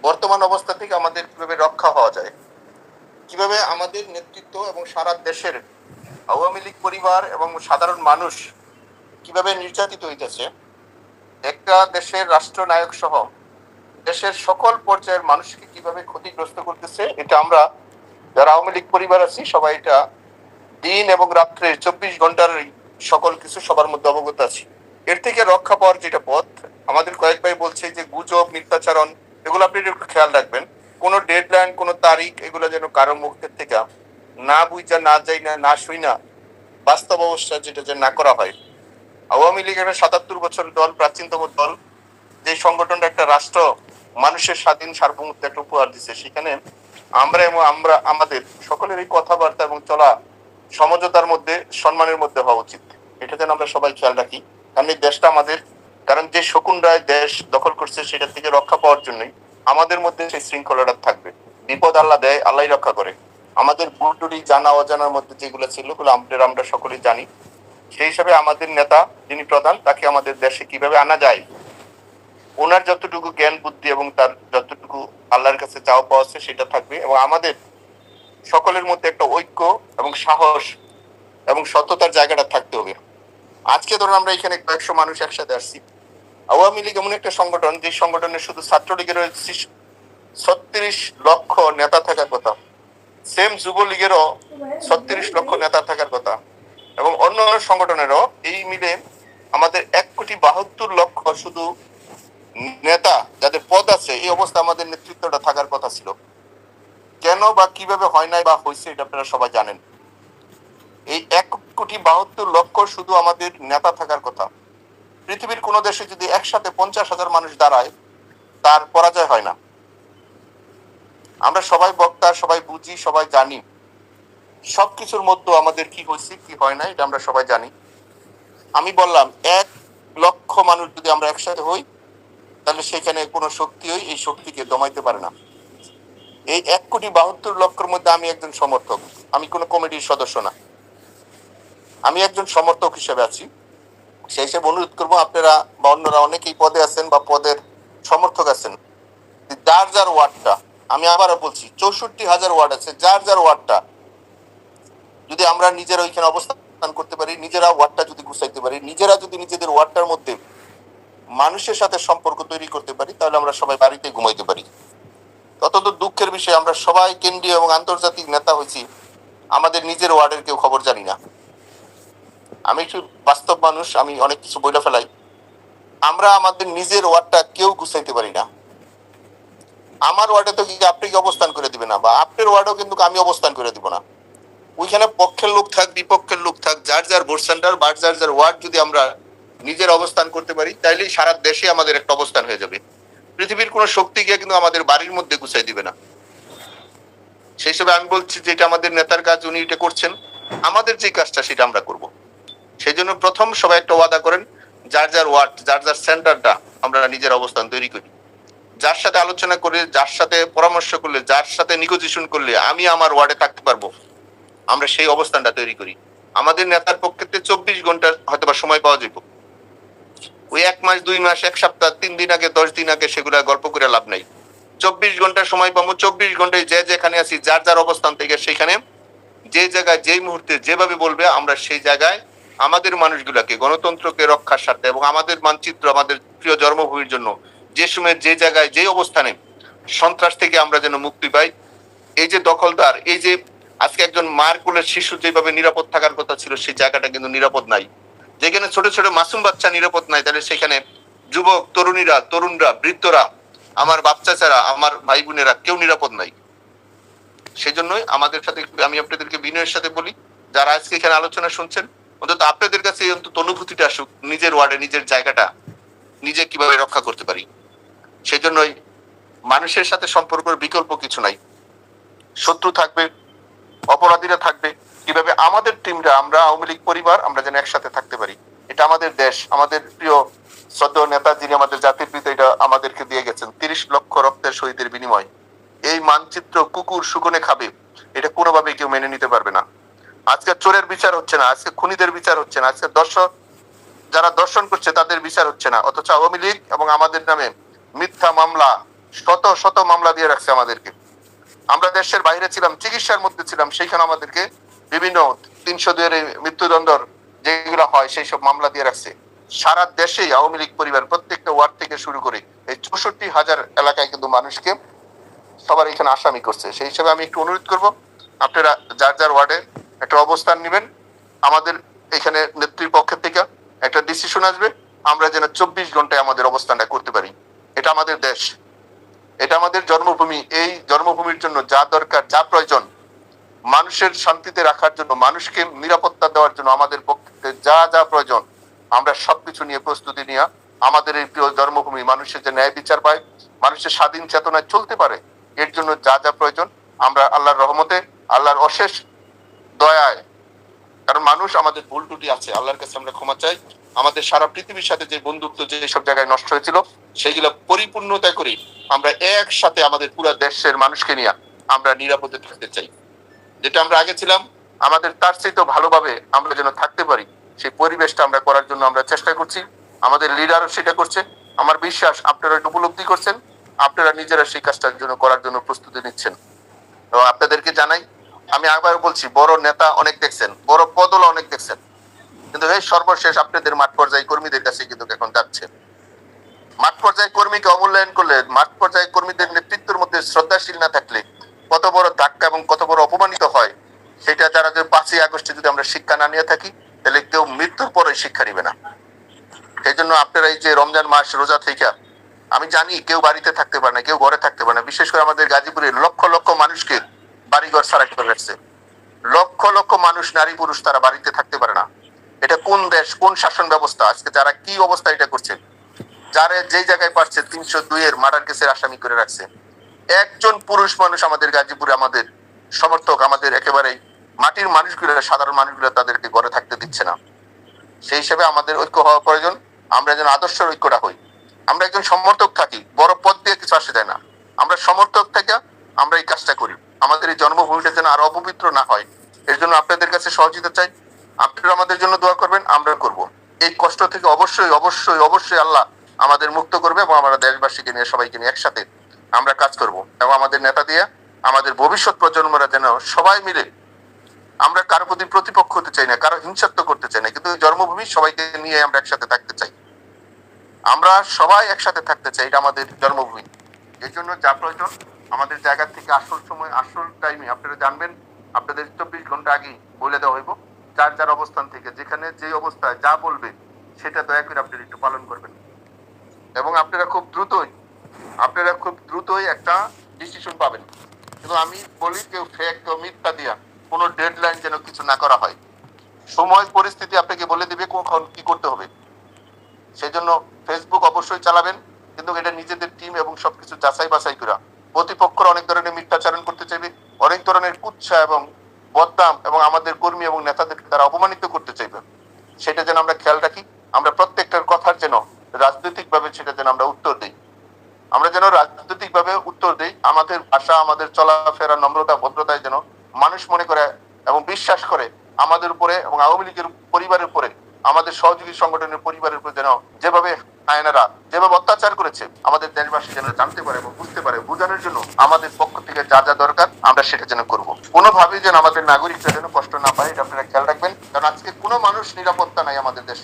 বর্তমান অবস্থা থেকে আমাদের কিভাবে রক্ষা হওয়া যায়, কিভাবে আমাদের নেতৃত্ব এবং সারা দেশের আওয়ামী লীগ পরিবার এবং সাধারণ মানুষ কিভাবে নির্যাতিত হইতেছে, একটা দেশের রাষ্ট্রনায়ক সহ দেশের সকল পর্যায়ের মানুষকে কিভাবে ক্ষতিগ্রস্ত করতেছে, এটা আমরা যারা আওয়ামী লীগ পরিবার আছি সবাই এটা দিন এবং রাত্রে 24 ঘন্টার সকল কিছু সবার মধ্যে অবগত আছি। এর থেকে রক্ষা পাওয়ার যেটা পথ, আমাদের কয়েক ভাই বলছে যে গুজব, মিথ্যাচারণ, এগুলো আপনি একটু খেয়াল রাখবেন। কোনো ডেডলাইন, কোনো তারিখ, এগুলো যেন কারো মুখের থেকে না বুঝা, না যাই না, না শুই না, বাস্তব অবস্থা যেটা যে না করা হয়। আওয়ামী লীগ একটা 77 বছর দল, প্রাচীনতম দল, যে সংগঠনটা একটা রাষ্ট্র মানুষের স্বাধীন সার্বভৌমত্ব একটা উপহার দিচ্ছে, সেখানে আমরা আমাদের সকলের এই কথাবার্তা এবং চলা সমঝোতার মধ্যে, সম্মানের মধ্যে হওয়া উচিত। এটা যেন আমরা সবাই খেয়াল রাখি, কারণ এই দেশটা আমাদের। কারণ যে শকুনরায় দেশ দখল করছে, সেটা থেকে রক্ষা পাওয়ার জন্যই আমাদের মধ্যে সেই শৃঙ্খলাটা থাকবে। বিপদ আল্লাহ দেয়, আল্লাহ রক্ষা করে। আমাদের ভুলটুরি জানা অজানার মধ্যে যেগুলো ছিল, ওগুলো আমরা সকলেই জানি। সেই হিসাবে আমাদের নেতা যিনি প্রধান, তাকে আমাদের দেশে কিভাবে আনা যায়, ওনার যতটুকু জ্ঞান বুদ্ধি এবং তার যতটুকু আল্লাহর কাছে চাওয়া পাওয়া আছে সেটা থাকবে, এবং আমাদের সকলের মধ্যে একটা ঐক্য এবং সাহস এবং সততার জায়গাটা থাকতে হবে। আজকে ধরুন আমরা এখানে কয়েকশো মানুষ একসাথে আসছি। আওয়ামী লীগ এমন একটা সংগঠন, যে সংগঠনের শুধু ছাত্রলীগের 36 লক্ষ নেতা থাকার কথা, সেম যুবলীগেরও 36 লক্ষ নেতা থাকার কথা, এবং অন্য অন্য সংগঠনেরও এই মিলে আমাদের 1,72,00,000 শুধু নেতা যাদের পদ আছে, এই অবস্থা আমাদের নেতৃত্বটা থাকার কথা ছিল। কেন বা কিভাবে হয় নাই বা হয়েছে, এটা আপনারা সবাই জানেন। এই 1,72,00,000 শুধু আমাদের নেতা থাকার কথা। পৃথিবীর কোন দেশে যদি একসাথে 50,000 মানুষ দাঁড়ায়, তার পরাজয় হয় না। আমরা সবাই বক্তা, সবাই বুঝি, সবাই জানি সবকিছুর মধ্যে আমাদের কি হয়েছে কি হয় না, এটা আমরা সবাই জানি। আমি বললাম 1,00,000 মানুষ যদি আমরা একসাথে হই, তাহলে সেখানে কোনো শক্তি এই শক্তিকে দমাইতে পারে না। এই 1,72,00,000 মধ্যে আমি একজন সমর্থক, আমি কোনো কমিটির সদস্য না, আমি একজন সমর্থক হিসেবে আছি। সেই হিসেবে অনুরোধ করবো, আপনারা বা অন্যরা অনেকেই পদে আছেন বা পদের সমর্থক আছেন, যার যার ওয়ার্ডটা, আমি আবারও বলছি 64,000 ওয়ার্ড আছে, যার যার ওয়ার্ডটা যদি আমরা নিজেরা ওইখানে অবস্থান করতে পারি, নিজেরা ওয়ার্ডটা যদি গুছাইতে পারি, নিজেরা যদি নিজেদের ওয়ার্ডটার মধ্যে মানুষের সাথে সম্পর্ক তৈরি করতে পারি, তাহলে আমরা সবাই বাড়িতে ঘুমাইতে পারি। অত্যন্ত দুঃখের বিষয়, আমরা সবাই কেন্দ্রীয় এবং আন্তর্জাতিক নেতা হয়েছি, আমাদের নিজের ওয়ার্ডের কেউ খবর জানি না। আমি একটু বাস্তব মানুষ, আমি অনেক কিছু বইলা ফেলাই। আমরা আমাদের নিজের ওয়ার্ডটা কেউ গুছাইতে পারি না। আমার ওয়ার্ডে তো কি আপনি কি অবস্থান করে দিবে না, বা আপনার ওয়ার্ডেও কিন্তু আমি অবস্থান করে দিব না। ওইখানে পক্ষের লোক থাক, বিপক্ষের লোক থাক, যার যার ভোট সেন্টার বা যার যার ওয়ার্ড যদি আমরা নিজের অবস্থান করতে পারি, তাইলেই সারা দেশে আমাদের একটা অবস্থান হয়ে যাবে। পৃথিবীর কোনো শক্তি গিয়ে কিন্তু আমাদের বাড়ির মধ্যে গুছাই দিবে না। সেই হিসেবে আমি বলছি যে এটা আমাদের নেতার কাজ, উনি এটা করছেন, আমাদের যে কাজটা সেটা আমরা করব। সেই জন্য প্রথম সবাই একটা ওয়াদা করেন, যার যার ওয়ার্ড, যার যার সেন্টারটা আমরা নিজের অবস্থান তৈরি করি। যার সাথে আলোচনা করে, যার সাথে পরামর্শ করলে, যার সাথে নিগোজিয়েশন করলে আমি আমার ওয়ার্ডে থাকতে পারবো, আমরা সেই অবস্থানটা তৈরি করি। আমাদের নেতার পক্ষে 24 ঘন্টা হয়তো বা সময় পাওয়া যাবে, ওই 1 মাস, 2 মাস, 1 সপ্তাহ, 3 দিন আগে, 10 দিন আগে সেগুলা গল্প করে লাভ নাই। 24 ঘন্টা সময় পাবো, 24 ঘন্টায় যে যেখানে আছি, যার যার অবস্থান থেকে সেখানে যে জায়গায় যেই মুহূর্তে যেভাবে বলবে, আমরা সেই জায়গায় আমাদের মানুষগুলাকে, গণতন্ত্রকে রক্ষার স্বার্থে এবং আমাদের মানচিত্র, আমাদের প্রিয় জন্মভূমির জন্য যে সময় যে জায়গায় যে অবস্থানে সন্ত্রাস থেকে আমরা যেন মুক্তি পাই। এই যে দখলদার, এই যে আজকে একজন মার কোলের শিশু যেভাবে নিরাপদ থাকার কথা ছিল, সেই জায়গাটা কিন্তু নিরাপদ নাই। যেখানে ছোট ছোট মাসুম বাচ্চা নিরাপদ নাই, তাহলে সেখানে যুবক, তরুণীরা, তরুণরা, বৃদ্ধরা, আমার বাচ্চা ছাড়া, আমার ভাই বোনেরা কেউ নিরাপদ নাই। সেই জন্যই আমাদের সাথে আমি আপনাদেরকে বিনয়ের সাথে বলি, যারা আজকে এখানে আলোচনা শুনছেন, অন্তত আপনাদের কাছে অন্তত অনুভূতিটা আসুক, নিজের ওয়ার্ডে নিজের জায়গাটা নিজে কিভাবে রক্ষা করতে পারি। সেই জন্যই মানুষের সাথে সম্পর্কের বিকল্প কিছু নাই। শত্রু থাকবে, অপরাধীরা থাকবে, কিভাবে আমাদের টিমরা, আমরা আওয়ামী লীগ পরিবার, আমরা যেন একসাথে থাকতে পারি। এটা আমাদের দেশ, আমাদের প্রিয় শ্রদ্ধেয় নেতা যিনি আমাদের জাতির পিতা, এটা আমাদেরকে দিয়ে গেছেন 30 লক্ষ রক্তের শহীদের বিনিময়। এই মানচিত্র কুকুর শুকনে খাবে, এটা কোনোভাবে কেউ মেনে নিতে পারবে না। আজকে চোরের বিচার হচ্ছে না, আজকে খুনিদের বিচার হচ্ছে না, আজকে যারা দর্শন করছে তাদের বিচার হচ্ছে না, অথচ আওয়ামী লীগ এবং আমাদের নামে মিথ্যা মামলা, শত শত মামলা দিয়ে রাখছে আমাদেরকে। আমরা দেশের বাইরে ছিলাম, চিকিৎসার মধ্যে ছিলাম, সেইখানে আমাদেরকে বিভিন্ন 302 মৃত্যুদণ্ডর যেগুলো হয় সেই সব মামলা দিয়ে রাখছে। সারা দেশেই আওয়ামী লীগ পরিবার প্রত্যেকটা ওয়ার্ড থেকে শুরু করে এই 64,000 এলাকায় কিন্তু মানুষকে সবার এখানে আসামি করছে। সেই হিসাবে আমি একটু অনুরোধ করব, আপনারা যার যার ওয়ার্ডে একটা অবস্থান নেবেন। আমাদের এখানে নেত্রীর পক্ষ থেকে একটা ডিসিশন আসবে, আমরা যেন 24 ঘন্টায় আমাদের অবস্থানটা করতে পারি। এটা আমাদের দেশ, এটা আমাদের জন্মভূমি। এই জন্মভূমির জন্য যা দরকার, যা প্রয়োজন, মানুষের শান্তিতে রাখার জন্য, মানুষকে নিরাপত্তা দেওয়ার জন্য আমাদের পক্ষে যা যা প্রয়োজন, আমরা সবকিছু নিয়ে প্রস্তুতি নিয়ে আমাদের এই প্রিয় জন্মভূমি মানুষের যে ন্যায় বিচার পায়, মানুষের স্বাধীন চেতনায় চলতে পারে, এর জন্য যা যা প্রয়োজন আমরা আল্লাহর রহমতে, আল্লাহর অশেষ দয়ায়, কারণ মানুষ আমাদের ভুল ত্রুটি আছে, আল্লাহর কাছে আমরা ক্ষমা চাই। আমাদের সারা পৃথিবীর সাথে যে বন্ধুত্ব যে সব জায়গায় নষ্ট হয়েছিল সেইগুলো পরিপূর্ণতা করি আমরা একসাথে আমাদের পুরো দেশের মানুষকে নিয়ে আমরা নিরাপদে থাকতে চাই। যেটা আমরা আগে ছিলাম আমাদের তার চেয়ে তো ভালোভাবে আমরা যেন থাকতে পারি, সেই পরিবেশটা আমরা করার জন্য আমরা চেষ্টা করছি। আমাদের লিডারও সেটা করছে। আমার বিশ্বাস আপনারা এটা উপলব্ধি করছেন, আপনারা নিজেরা সেই কাজটার জন্য করার জন্য প্রস্তুতি নিচ্ছেন। তো আপনাদেরকে জানাই, আমি আবার বলছি, বড় নেতা অনেক দেখছেন, বড় পদও অনেক দেখছেন, কিন্তু এই সর্বশেষ আপনাদের মাঠ পর্যায়ে কর্মীদের কাছে কিন্তু এখন যাচ্ছে। মাঠ পর্যায়ে কর্মীকে অমূল্যায়ন করলে, মাঠ পর্যায়ে কর্মীদের নেতৃত্বের মধ্যে শ্রদ্ধাশীল না থাকলে কত বড় ধাক্কা এবং কত বড় অপমানিত হয় সেটা যারা যে 5ই আগস্টে যদি আমরা শিক্ষা না নিয়ে থাকি তাহলে কেউ মৃত্যুর পরে শিক্ষা নিবে না। সেই জন্য আপনারা এই যে রমজান মাস রোজা থেকে, আমি জানি কেউ বাড়িতে থাকতে পারে না, কেউ ঘরে থাকতে পারে না, বিশেষ করে আমাদের গাজীপুরে লক্ষ লক্ষ মানুষকে বাড়িঘর ছাড়া করে রাখছে। লক্ষ লক্ষ মানুষ, নারী পুরুষ, তারা বাড়িতে থাকতে পারে না। এটা কোন দেশ, কোন শাসন ব্যবস্থা? আজকে যারা কি অবস্থা এটা করছে, যারা যেই জায়গায় পারছে 302 এর মার্ডার কেসের আসামি করে রাখছে। একজন পুরুষ মানুষ আমাদের গাজীপুরে, আমাদের সমর্থক, আমাদের একেবারে মাটির মানুষগুলো, সাধারণ মানুষগুলো তাদেরকে ঘরে থাকতে দিচ্ছে না। সেই হিসেবে আমাদের ঐক্য হওয়া প্রয়োজন। আমরা যেন আদর্শের ঐক্যটা হই। আমরা একজন সমর্থক থাকি, বড় পদ দিয়ে কিছু আসে যায় না। আমরা সমর্থক থেকে আমরা এই কাজটা করি, আমাদের এই জন্মভূমিটা যেন আরো অপবিত্র না হয়। এর জন্য আপনাদের কাছে সহযোগিতা চাই। আপনারা আমাদের জন্য দোয়া করবেন, আমরা করব। এই কষ্ট থেকে অবশ্যই অবশ্যই অবশ্যই আল্লাহ আমাদের মুক্ত করবে এবং আমরা দেশবাসীকে নিয়ে, সবাইকে নিয়ে একসাথে আমরা কাজ করব। এবং আমাদের নেতা দিয়ে আমাদের ভবিষ্যৎ প্রজন্মরা যেন সবাই মিলে, আমরা কারো প্রতি প্রতিপক্ষ হতে চাই না, কারো হিংসাত্ম করতে চাই না, কিন্তু জন্মভূমি সবাইকে নিয়ে আমরা একসাথে থাকতে চাই। আমরা সবাই একসাথে থাকতে চাই, এটা আমাদের জন্মভূমি। এর জন্য যা প্রয়োজন আমাদের জায়গা থেকে আসল সময়, আসল টাইমে আপনারা জানবেন, আপনাদের 24 ঘন্টা আগেই বলে দেওয়া হইব। যার যার অবস্থান থেকে যেখানে যে অবস্থায় যা বলবে সেটা দয়া করে আপনারা একটু পালন করবেন। এবং আপনারা খুব দ্রুতই একটা ডিসিশন পাবেন। কিন্তু আমি বলি, কেউ ফেক, কেউ মিথ্যা দিয়া কোনো ডেডলাইন যেন কিছু না করা হয়। সময় পরিস্থিতি আপনাকে বলে দিবে কখন কি করতে হবে। সেই জন্য ফেসবুক অবশ্যই চালাবেন, কিন্তু এটা নিজেদের টিম এবং সবকিছু যাচাই বাছাই করা। প্রতিপক্ষরা অনেক ধরনের মিথ্যাচারণ করতে চাইবে, অনেক ধরনের কুৎসা এবং বদনাম এবং আমাদের কর্মী এবং নেতাদেরকে তারা অপমানিত করতে চাইবে। সেটা যেন আমরা খেয়াল রাখি। আমরা প্রত্যেকটার কথার যেন রাজনৈতিক ভাবে সেটা যেন আমরা উত্তর দিই। আমরা যেন রাজনৈতিক ভাবে উত্তর দিই। আমাদের ভাষা, আমাদের চলাফেরা, নম্রতা, ভদ্রতায় যেন মানুষ মনে করে এবং বিশ্বাস করে আমাদের উপরে এবং আওয়ামী লীগের পরিবারের উপরে, আমাদের সহযোগী সংগঠনের পরিবারের উপরে যেন যেভাবে আয়নারা যেভাবে অত্যাচার করেছে আমাদের দেশবাসী যেন জানতে পারে এবং বুঝতে পারে। বোঝানোর জন্য আমাদের পক্ষ থেকে যা যা দরকার আমরা সেটা যেন করবো। কোনোভাবেই যেন আমাদের নাগরিকরা যেন কষ্ট না পায়, এটা আপনারা খেয়াল রাখবেন। কারণ আজকে কোনো মানুষ নিরাপত্তা নাই আমাদের দেশে।